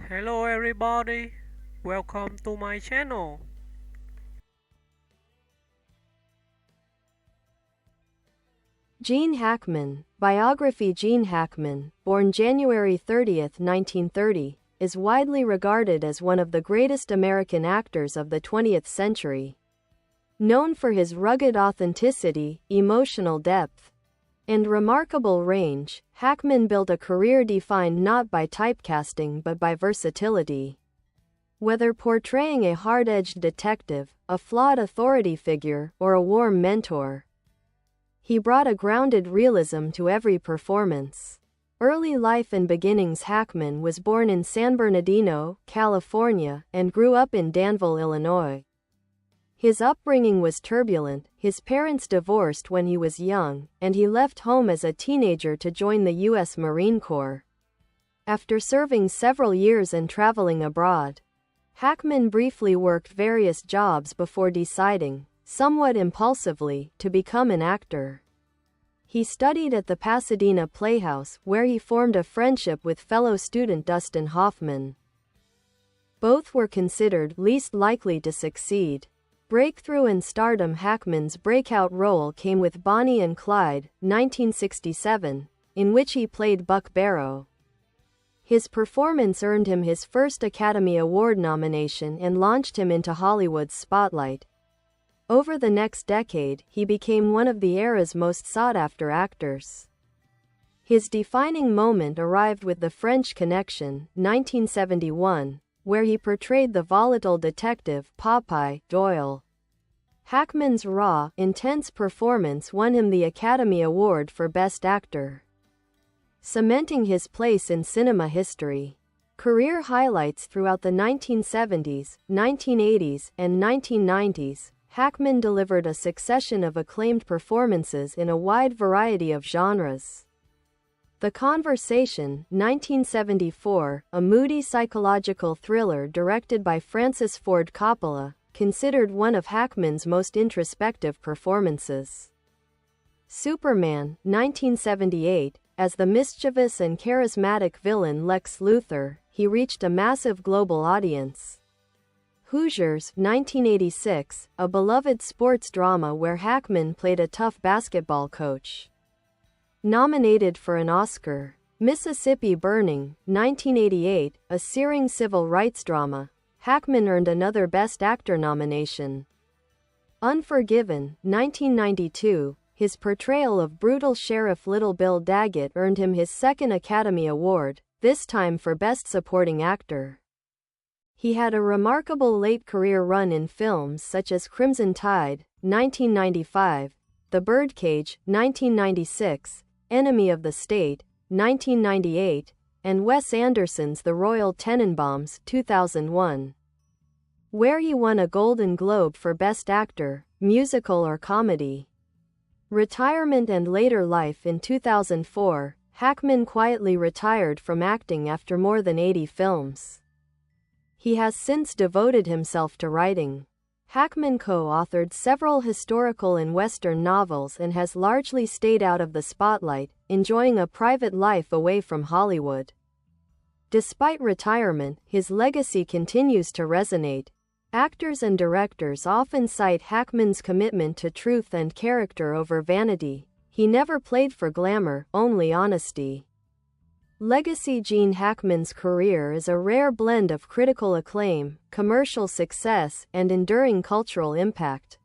Hello everybody, welcome to my channel. Gene Hackman, Biography. Gene Hackman, born January 30, 1930, is widely regarded as one of the greatest American actors of the 20th century. Known for his rugged authenticity, emotional depth, and remarkable range, Hackman built a career defined not by typecasting but by versatility. Whether portraying a hard-edged detective, a flawed authority figure, or a warm mentor, he brought a grounded realism to every performance. Early life and beginnings. Hackman was born in San Bernardino, California, and grew up in Danville, Illinois. His upbringing was turbulent. His parents divorced when he was young, and he left home as a teenager to join the U.S. Marine Corps. After serving several years and traveling abroad, Hackman briefly worked various jobs before deciding, somewhat impulsively, to become an actor. He studied at the Pasadena Playhouse, where he formed a friendship with fellow student Dustin Hoffman. Both were considered least likely to succeed. Breakthrough and stardom. Hackman's breakout role came with Bonnie and Clyde, 1967, in which he played Buck Barrow. His performance earned him his first Academy Award nomination and launched him into Hollywood's spotlight. Over the next decade, he became one of the era's most sought-after actors. His defining moment arrived with The French Connection, 1971, where he portrayed the volatile detective Popeye Doyle. Hackman's raw, intense performance won him the Academy Award for Best Actor, cementing his place in cinema history. Career highlights. Throughout the 1970s, 1980s, and 1990s, Hackman delivered a succession of acclaimed performances in a wide variety of genres. The Conversation, 1974, a moody psychological thriller directed by Francis Ford Coppola, considered one of Hackman's most introspective performances. Superman, 1978, as the mischievous and charismatic villain Lex Luthor, he reached a massive global audience. Hoosiers, 1986, a beloved sports drama where Hackman played a tough basketball coach, nominated for an Oscar. Mississippi Burning, 1988, a searing civil rights drama. Hackman earned another Best Actor nomination. Unforgiven, 1992, his portrayal of brutal Sheriff Little Bill Daggett earned him his second Academy Award, this time for Best Supporting Actor. He had a remarkable late career run in films such as Crimson Tide, 1995, The Birdcage, 1996, Enemy of the State, 1998, and Wes Anderson's The Royal Tenenbaums, 2001, where he won a Golden Globe for Best Actor, Musical or Comedy. Retirement and later life. In 2004, Hackman quietly retired from acting after more than 80 films. He has since devoted himself to writing. Hackman co-authored several historical and Western novels and has largely stayed out of the spotlight, enjoying a private life away from Hollywood. Despite retirement, his legacy continues to resonate. Actors and directors often cite Hackman's commitment to truth and character over vanity. He never played for glamour, only honesty. Legacy. Gene Hackman's career is a rare blend of critical acclaim, commercial success, and enduring cultural impact.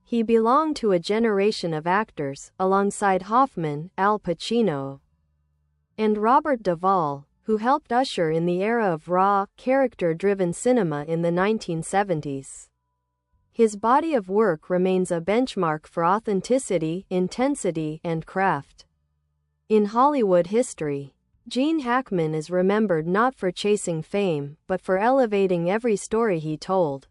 He belonged to a generation of actors, alongside Hoffman, Al Pacino, and Robert Duvall, who helped usher in the era of raw, character-driven cinema in the 1970s. His body of work remains a benchmark for authenticity, intensity, and craft. In Hollywood history, Gene Hackman is remembered not for chasing fame, but for elevating every story he told.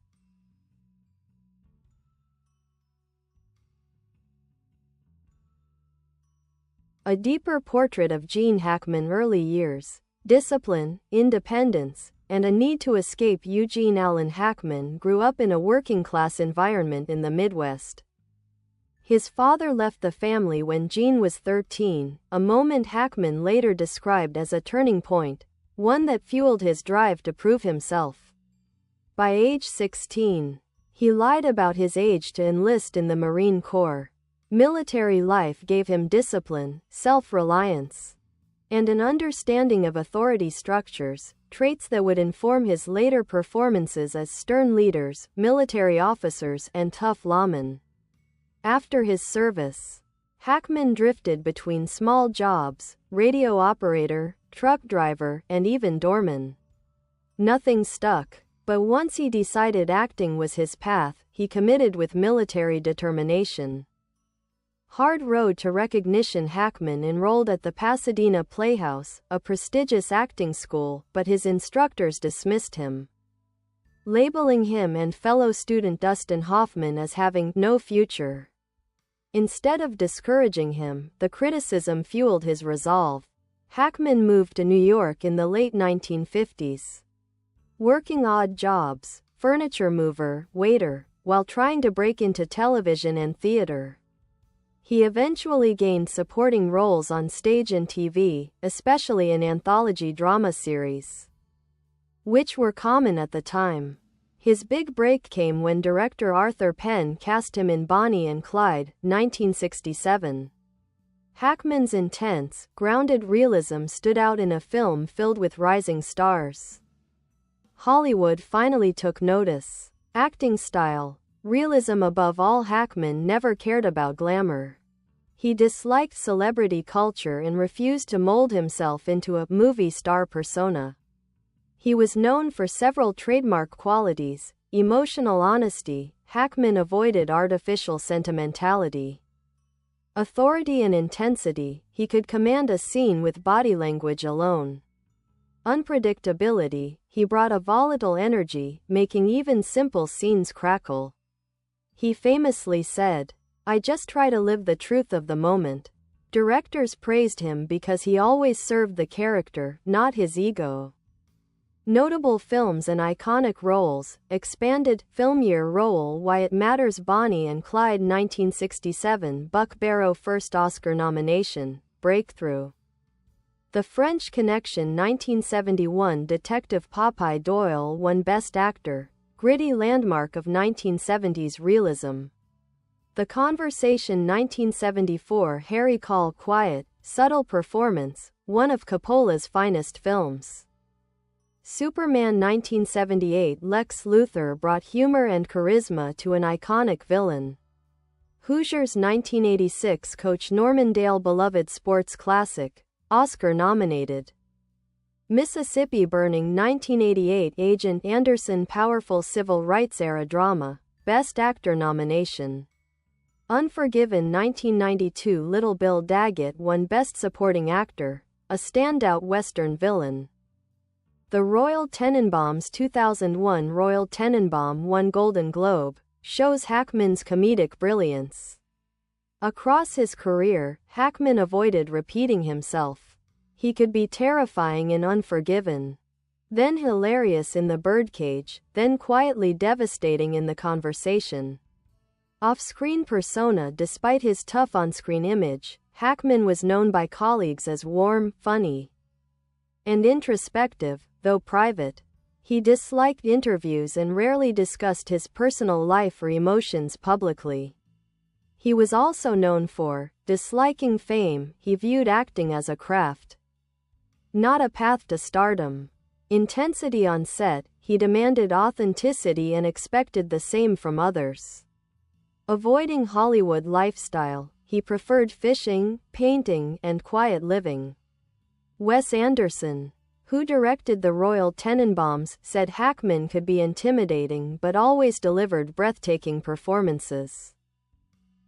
A deeper portrait of Gene Hackman's early years, discipline, independence, and a need to escape. Eugene Allen Hackman grew up in a working-class environment in the Midwest. His father left the family when Gene was 13, a moment Hackman later described as a turning point. one that fueled his drive to prove himself. By age 16, he lied about his age to enlist in the Marine Corps. Military life gave him discipline, self-reliance, and an understanding of authority structures, traits that would inform his later performances as stern leaders, military officers, and tough lawmen. After his service, Hackman drifted between small jobs, radio operator, truck driver, and even doorman. Nothing stuck, but once he decided acting was his path, he committed with military determination. Hard road to recognition. Hackman enrolled at the Pasadena Playhouse, a prestigious acting school, but his instructors dismissed him, labeling him and fellow student Dustin Hoffman as having no future. Instead of discouraging him, the criticism fueled his resolve. Hackman moved to New York in the late 1950s, working odd jobs, furniture mover, waiter, while trying to break into television and theater. He eventually gained supporting roles on stage and TV, especially in anthology drama series, which were common at the time. His big break came when director Arthur Penn cast him in Bonnie and Clyde, 1967. Hackman's intense, grounded realism stood out in a film filled with rising stars. Hollywood finally took notice. Acting style. Realism above all. Hackman never cared about glamour. He disliked celebrity culture and refused to mold himself into a movie star persona. He was known for several trademark qualities: emotional honesty. Hackman avoided artificial sentimentality, authority, and intensity. He could command a scene with body language alone. Unpredictability. He brought a volatile energy, making even simple scenes crackle. He famously said, "I just try to live the truth of the moment." Directors praised him because he always served the character, not his ego. Notable films and iconic roles. Expanded film year role: Why It Matters, Bonnie and Clyde, 1967. Buck Barrow first Oscar nomination. Breakthrough. The French Connection, 1971. Detective Popeye Doyle won Best Actor. Gritty landmark of 1970s realism. The Conversation, 1974. Harry Call Quiet, subtle performance, one of Coppola's finest films. Superman, 1978. Lex Luthor brought humor and charisma to an iconic villain. Hoosiers, 1986. Coach Norman Dale beloved sports classic, Oscar nominated. Mississippi Burning, 1988. Agent Anderson powerful civil rights era drama, Best Actor nomination. Unforgiven, 1992. Little Bill Daggett won Best Supporting Actor, a standout Western villain. The Royal Tenenbaums, 2001. Royal Tenenbaum won Golden Globe, shows Hackman's comedic brilliance. Across his career, Hackman avoided repeating himself. He could be terrifying in Unforgiven, then hilarious in The Birdcage, then quietly devastating in The Conversation. Off-screen persona. Despite his tough on-screen image, Hackman was known by colleagues as warm, funny, and introspective, though private. He disliked interviews and rarely discussed his personal life or emotions publicly. He was also known for disliking fame. He viewed acting as a craft, not a path to stardom. Intensity on set. He demanded authenticity and expected the same from others. Avoiding Hollywood lifestyle. He preferred fishing, painting, and quiet living. Wes Anderson, who directed The Royal Tenenbaums, said Hackman could be intimidating but always delivered breathtaking performances.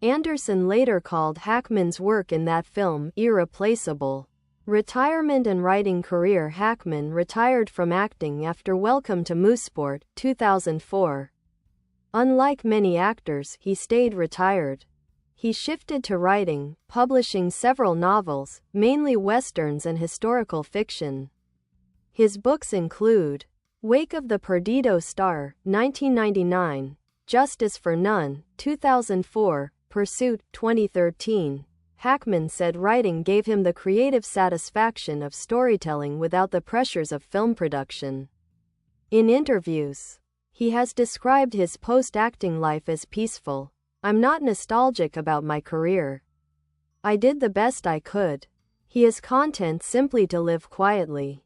Anderson later called Hackman's work in that film irreplaceable. Retirement and writing career. Hackman retired from acting after Welcome to Mooseport, 2004. Unlike many actors, he stayed retired. He shifted to writing, publishing several novels, mainly westerns and historical fiction. His books include Wake of the Perdido Star, 1999, Justice for None, 2004, Pursuit, 2013, Hackman said writing gave him the creative satisfaction of storytelling without the pressures of film production. In interviews, he has described his post-acting life as peaceful. "I'm not nostalgic about my career. I did the best I could." He is content simply to live quietly.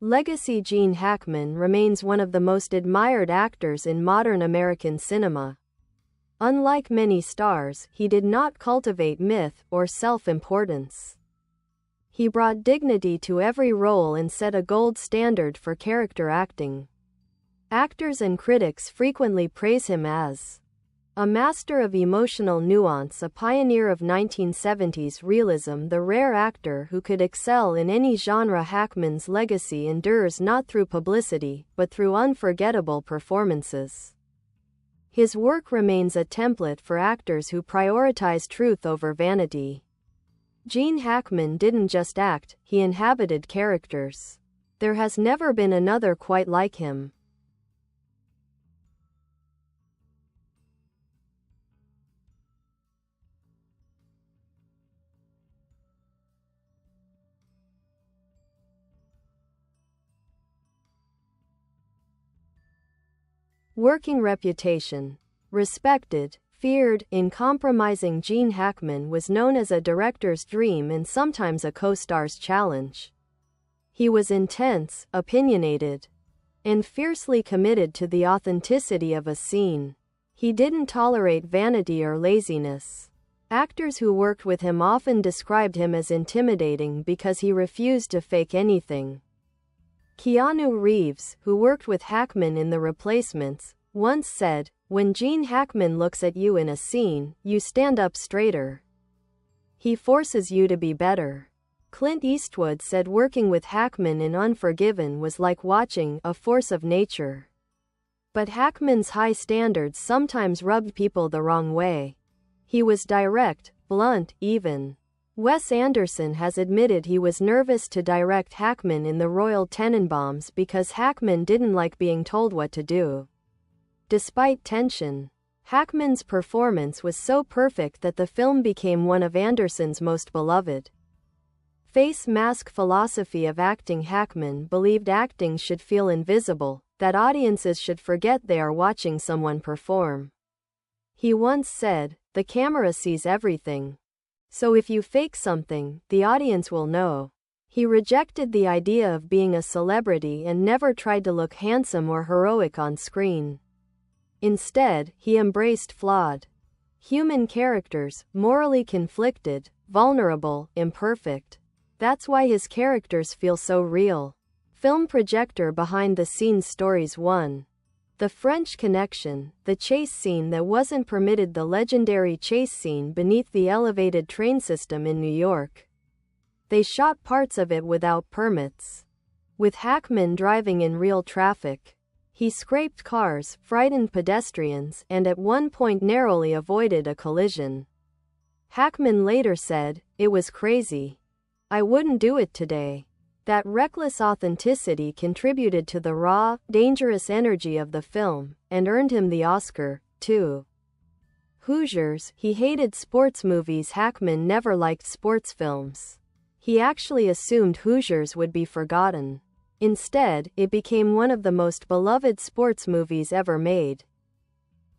Legacy. Gene Hackman remains one of the most admired actors in modern American cinema. Unlike many stars, he did not cultivate myth or self-importance. He brought dignity to every role and set a gold standard for character acting. Actors and critics frequently praise him as a master of emotional nuance, a pioneer of 1970s realism, the rare actor who could excel in any genre. Hackman's legacy endures not through publicity, but through unforgettable performances. His work remains a template for actors who prioritize truth over vanity. Gene Hackman didn't just act, he inhabited characters. There has never been another quite like him. Working reputation. Respected, feared, uncompromising, Gene Hackman was known as a director's dream and sometimes a co-star's challenge. He was intense, opinionated, and fiercely committed to the authenticity of a scene. He didn't tolerate vanity or laziness. Actors who worked with him often described him as intimidating because he refused to fake anything. Keanu Reeves, who worked with Hackman in The Replacements, once said, "When Gene Hackman looks at you in a scene, you stand up straighter. He forces you to be better." Clint Eastwood said working with Hackman in Unforgiven was like watching a force of nature. But Hackman's high standards sometimes rubbed people the wrong way. He was direct, blunt, even. Wes Anderson has admitted he was nervous to direct Hackman in The Royal Tenenbaums because Hackman didn't like being told what to do. Despite tension, Hackman's performance was so perfect that the film became one of Anderson's most beloved. Face mask philosophy of acting. Hackman believed acting should feel invisible, that audiences should forget they are watching someone perform. He once said, "The camera sees everything. So if you fake something, the audience will know." He rejected the idea of being a celebrity and never tried to look handsome or heroic on screen. Instead, he embraced flawed human characters, morally conflicted, vulnerable, imperfect. That's why his characters feel so real. Film projector behind-the-scenes stories. 1. The French Connection, the chase scene that wasn't permitted. The legendary chase scene beneath the elevated train system in New York. They shot parts of it without permits, with Hackman driving in real traffic. He scraped cars, frightened pedestrians, and at one point narrowly avoided a collision. Hackman later said, "It was crazy. I wouldn't do it today." That reckless authenticity contributed to the raw, dangerous energy of the film, and earned him the Oscar, too. Hoosiers. He hated sports movies. Hackman never liked sports films. He actually assumed Hoosiers would be forgotten. Instead, it became one of the most beloved sports movies ever made.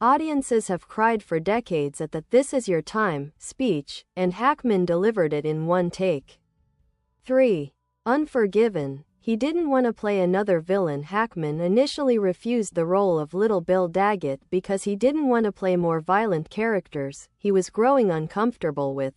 Audiences have cried for decades at the "This is your time" speech, and Hackman delivered it in one take. 3. Unforgiven. He didn't want to play another villain. Hackman initially refused the role of Little Bill Daggett because he didn't want to play more violent characters he was growing uncomfortable with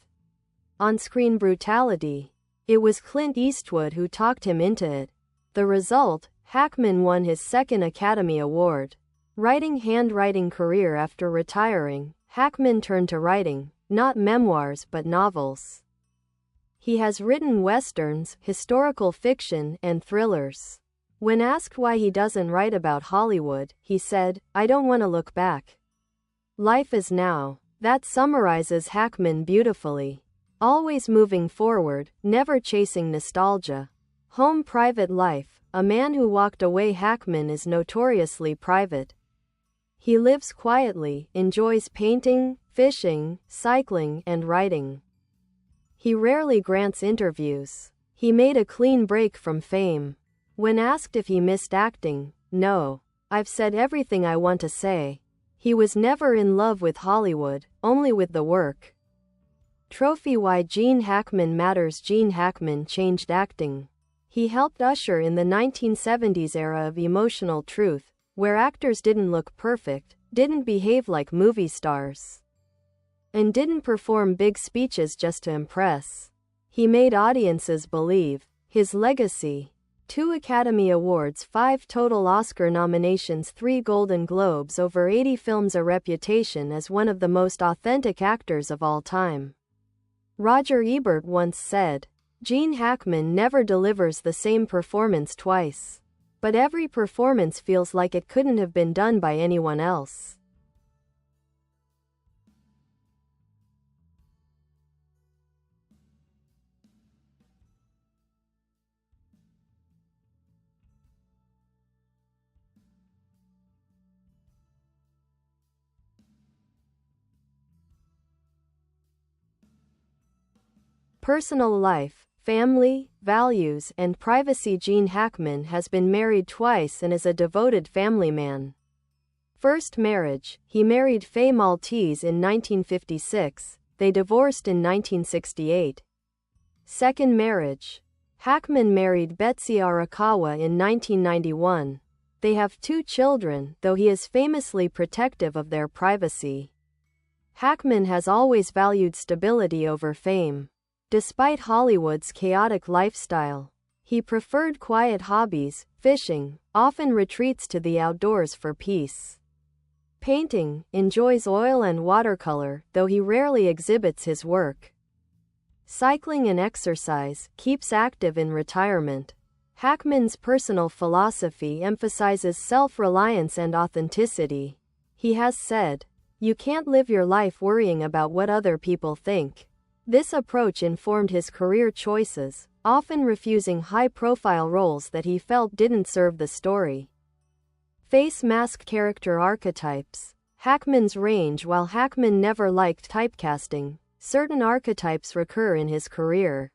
on-screen brutality. It was Clint Eastwood who talked him into it. The result, Hackman won his second Academy Award. Handwriting career. After retiring, Hackman turned to writing, not memoirs but novels. He has written westerns, historical fiction, and thrillers. When asked why he doesn't write about Hollywood, he said, "I don't want to look back. Life is now." That summarizes Hackman beautifully. Always moving forward, never chasing nostalgia. Home. Private life. A man who walked away. Hackman is notoriously private. He lives quietly, enjoys painting, fishing, cycling, and writing. He rarely grants interviews. He made a clean break from fame. When asked if he missed acting, "No. I've said everything I want to say." He was never in love with Hollywood, only with the work. Trophy Why Gene Hackman Matters. Gene Hackman changed acting. He helped usher in the 1970s era of emotional truth, where actors didn't look perfect, didn't behave like movie stars, and didn't perform big speeches just to impress. He made audiences believe. His legacy: 2 Academy Awards, 5 total Oscar nominations, 3 Golden Globes, over 80 films, a reputation as one of the most authentic actors of all time. Roger Ebert once said, "Gene Hackman never delivers the same performance twice. But every performance feels like it couldn't have been done by anyone else." Personal life, family, values, and privacy. Gene Hackman has been married twice and is a devoted family man. First marriage: he married Faye Maltese in 1956, they divorced in 1968. Second marriage: Hackman married Betsy Arakawa in 1991. They have 2 children, though he is famously protective of their privacy. Hackman has always valued stability over fame. Despite Hollywood's chaotic lifestyle, he preferred quiet hobbies, fishing, often retreats to the outdoors for peace. Painting, enjoys oil and watercolor, though he rarely exhibits his work. Cycling and exercise, keeps active in retirement. Hackman's personal philosophy emphasizes self-reliance and authenticity. He has said, "You can't live your life worrying about what other people think." This approach informed his career choices, often refusing high-profile roles that he felt didn't serve the story. Face mask character archetypes. Hackman's range. While Hackman never liked typecasting, certain archetypes recur in his career.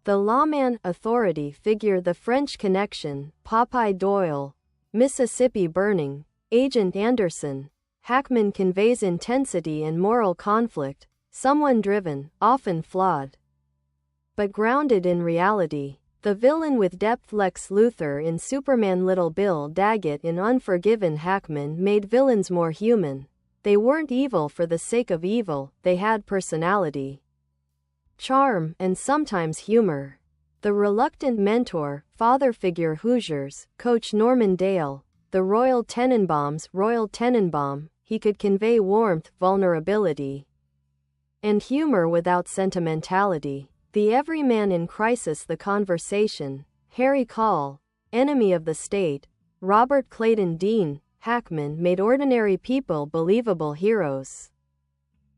The lawman, authority figure, The French Connection, Popeye Doyle, Mississippi Burning, Agent Anderson. Hackman conveys intensity and moral conflict, someone driven, often flawed, but grounded in reality. The villain with depth. Lex Luthor in Superman, Little Bill Daggett in Unforgiven. Hackman made villains more human. They weren't evil for the sake of evil, they had personality, charm, and sometimes humor. The reluctant mentor, father figure. Hoosiers, Coach Norman Dale, the Royal Tenenbaum, he could convey warmth, vulnerability, and humor without sentimentality. The everyman in Crisis, The Conversation, Harry Call, Enemy of the State, Robert Clayton Dean. Hackman made ordinary people believable heroes.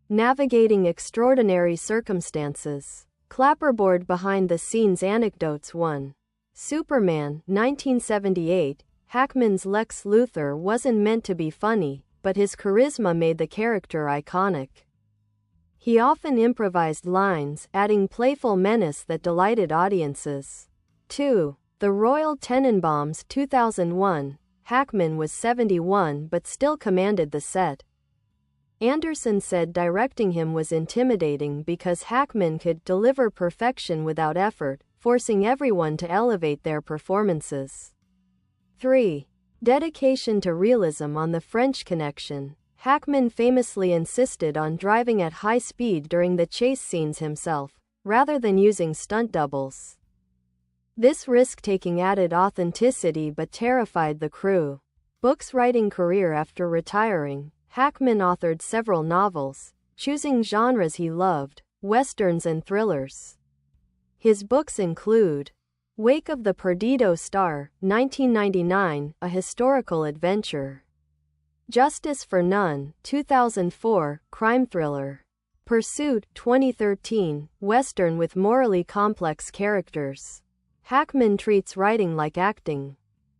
Navigating extraordinary circumstances. Clapperboard behind the scenes anecdotes. 1. Superman, 1978. Hackman's Lex Luthor wasn't meant to be funny, but his charisma made the character iconic. He often improvised lines, adding playful menace that delighted audiences. 2. The Royal Tenenbaums, 2001. Hackman was 71 but still commanded the set. Anderson said directing him was intimidating because Hackman could deliver perfection without effort, forcing everyone to elevate their performances. 3. Dedication to realism on The French Connection. Hackman famously insisted on driving at high speed during the chase scenes himself, rather than using stunt doubles. This risk-taking added authenticity but terrified the crew. Books. Writing career. After retiring, Hackman authored several novels, choosing genres he loved, westerns and thrillers. His books include Wake of the Perdido Star, 1999, a historical adventure; Justice for None, 2004, crime thriller; Pursuit, 2013, western with morally complex characters. Hackman treats writing like acting,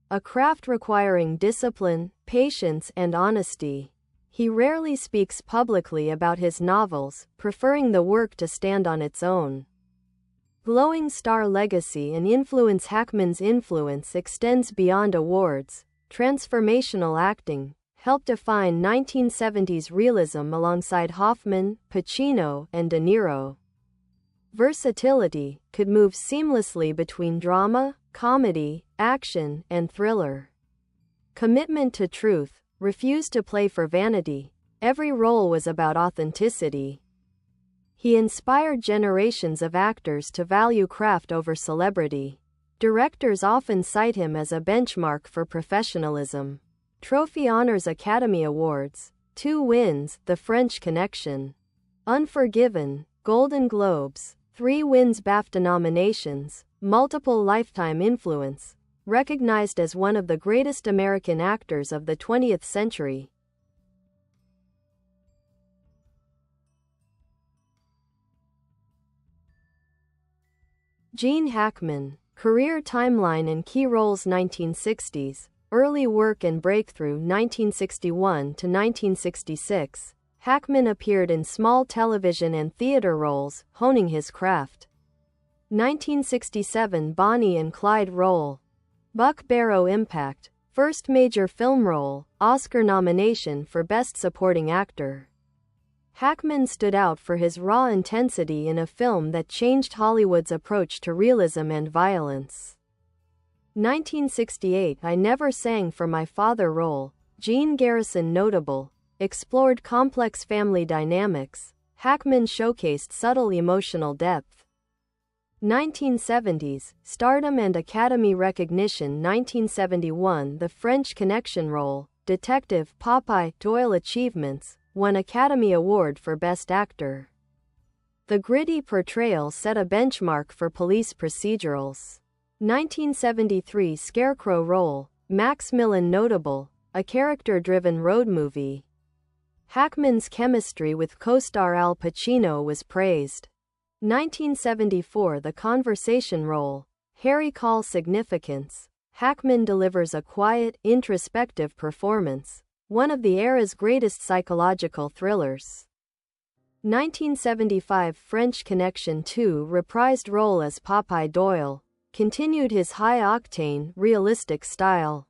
a craft requiring discipline, patience, and honesty. He rarely speaks publicly about his novels, preferring the work to stand on its own. Glowing star legacy and influence. Hackman's influence extends beyond awards. Transformational acting helped define 1970s realism alongside Hoffman, Pacino, and De Niro. Versatility could move seamlessly between drama, comedy, action, and thriller. Commitment to truth, refused to play for vanity. Every role was about authenticity. He inspired generations of actors to value craft over celebrity. Directors often cite him as a benchmark for professionalism. Trophy honors Academy Awards. 2 wins, The French Connection. Unforgiven, Golden Globes. 3 wins, BAFTA nominations. Multiple lifetime influence. Recognized as one of the greatest American actors of the 20th century. Gene Hackman. Career timeline and key roles. 1960s. Early work and breakthrough. 1961 to 1966. Hackman appeared in small television and theater roles, honing his craft. 1967 Bonnie and Clyde role. Buck Barrow impact. First major film role, Oscar nomination for Best Supporting Actor. Hackman stood out for his raw intensity in a film that changed Hollywood's approach to realism and violence. 1968 I Never Sang for My Father role. Gene Garrison notable. Explored complex family dynamics. Hackman showcased subtle emotional depth. 1970s, stardom and Academy recognition. 1971 The French Connection role, Detective Popeye Doyle achievements, won Academy Award for Best Actor. The gritty portrayal set a benchmark for police procedurals. 1973 Scarecrow role, Max Millen notable, a character-driven road movie. Hackman's chemistry with co-star Al Pacino was praised. 1974 The Conversation role, Harry Call significance. Hackman delivers a quiet, introspective performance, one of the era's greatest psychological thrillers. 1975 French Connection 2 reprised role as Popeye Doyle, continued his high-octane, realistic style.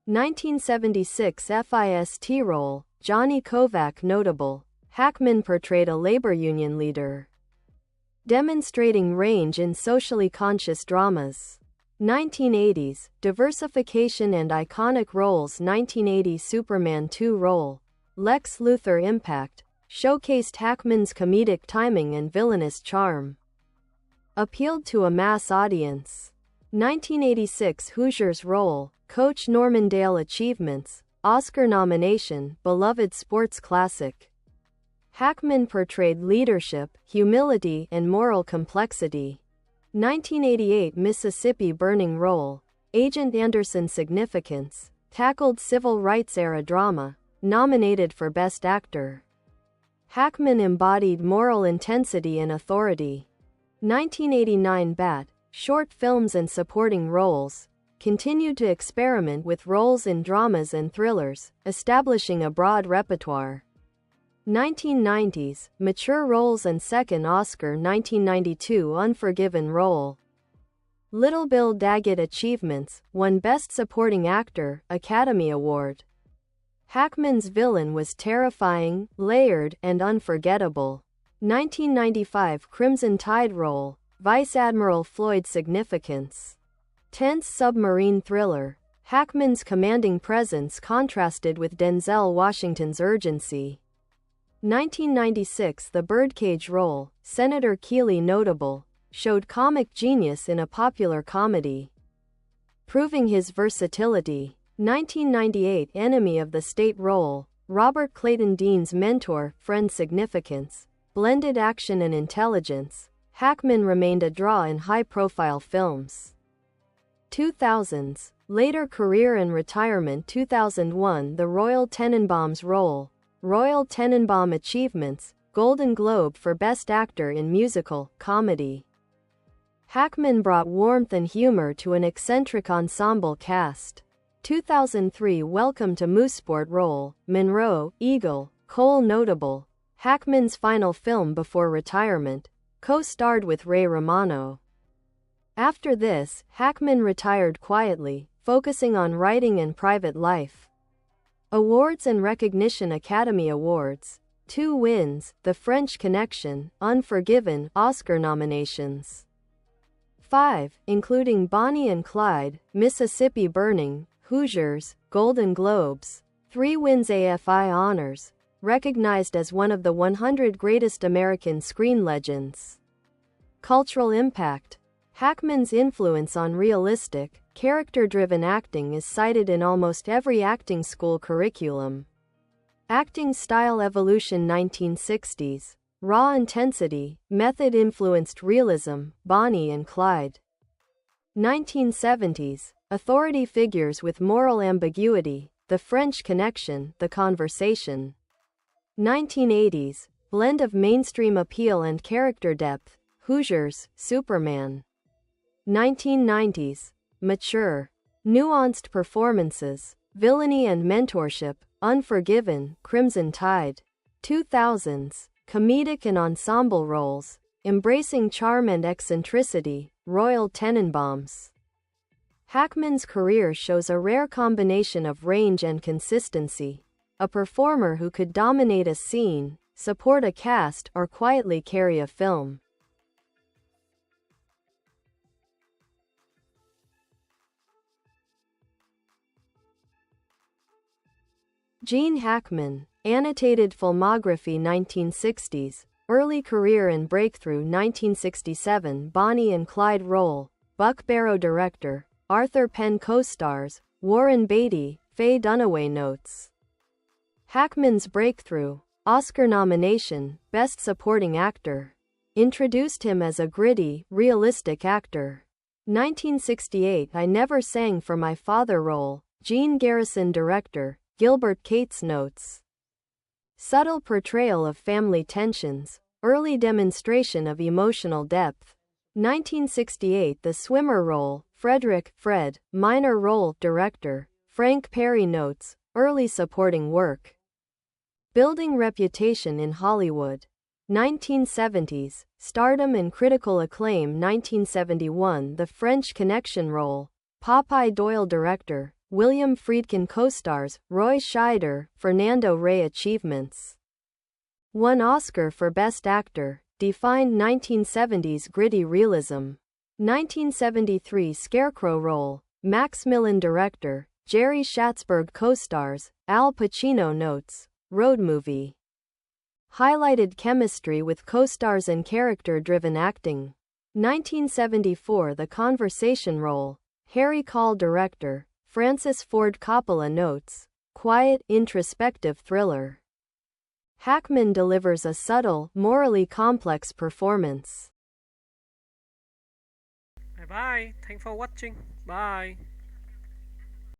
1976 FIST role, Johnny Kovac notable, Hackman portrayed a labor union leader, demonstrating range in socially conscious dramas. 1980s, diversification and iconic roles. 1980 Superman 2 role, Lex Luthor impact, showcased Hackman's comedic timing and villainous charm. Appealed to a mass audience. 1986 Hoosiers role, Coach Norman Dale achievements, Oscar nomination, beloved sports classic. Hackman portrayed leadership, humility, and moral complexity. 1988 Mississippi Burning role, Agent Anderson significance, tackled civil rights era drama, nominated for Best Actor. Hackman embodied moral intensity and authority. 1989 Bat, short films and supporting roles, continued to experiment with roles in dramas and thrillers, establishing a broad repertoire. 1990s, mature roles and second Oscar. 1992 Unforgiven role, Little Bill Daggett achievements, won Best Supporting Actor, Academy Award. Hackman's villain was terrifying, layered, and unforgettable. 1995 Crimson Tide role, Vice Admiral Floyd significance. Tense submarine thriller, Hackman's commanding presence contrasted with Denzel Washington's urgency. 1996 The Birdcage role, Senator Keeley notable, showed comic genius in a popular comedy, proving his versatility. 1998 Enemy of the State role, Robert Clayton Dean's mentor, friend significance, blended action and intelligence. Hackman remained a draw in high-profile films. 2000s, later career and retirement. 2001 The Royal Tenenbaums role, Royal Tenenbaum achievements, Golden Globe for Best Actor in Musical, Comedy. Hackman brought warmth and humor to an eccentric ensemble cast. 2003 Welcome to Mooseport role, Monroe, Eagle, Cole notable. Hackman's final film before retirement, co-starred with Ray Romano. After this, Hackman retired quietly, focusing on writing and private life. Awards and recognition: Academy Awards, 2 wins, The French Connection, Unforgiven, Oscar nominations, 5, including Bonnie and Clyde, Mississippi Burning, Hoosiers, Golden Globes, 3 wins, AFI honors, recognized as one of the 100 greatest American screen legends. Cultural impact: Hackman's influence on realistic, character-driven acting is cited in almost every acting school curriculum. Acting style evolution: 1960s, raw intensity, method-influenced realism, Bonnie and Clyde. 1970s, authority figures with moral ambiguity, The French Connection, The Conversation. 1980s, blend of mainstream appeal and character depth, Hoosiers, Superman. 1990s, mature, nuanced performances, Villainy and Mentorship, Unforgiven, Crimson Tide. 2000s, comedic and ensemble roles, embracing charm and eccentricity, Royal Tenenbaums. Hackman's career shows a rare combination of range and consistency, a performer who could dominate a scene, support a cast, or quietly carry a film. Gene Hackman, annotated filmography: 1960s, early career and breakthrough: 1967 Bonnie and Clyde role, Buck Barrow director, Arthur Penn co-stars, Warren Beatty, Faye Dunaway notes. Hackman's breakthrough, Oscar nomination, Best Supporting Actor. Introduced him as a gritty, realistic actor. 1968 I Never Sang for My Father role, Gene Garrison director, Gilbert Cates notes. Subtle portrayal of family tensions, early demonstration of emotional depth. 1968 The Swimmer role, Frederick, Fred, minor role, director, Frank Perry notes, early supporting work. Building reputation in Hollywood. 1970s, stardom and critical acclaim. 1971 The French Connection role, Popeye Doyle director, William Friedkin co-stars, Roy Scheider, Fernando Rey achievements. Won Oscar for Best Actor, defined 1970s gritty realism. 1973 Scarecrow role, Max Millen director, Jerry Schatzberg co-stars, Al Pacino notes, road movie. Highlighted chemistry with co-stars and character-driven acting. 1974 The Conversation role, Harry Call director, Francis Ford Coppola notes, quiet, introspective thriller. Hackman delivers a subtle, morally complex performance. Bye bye. Thanks for watching. Bye.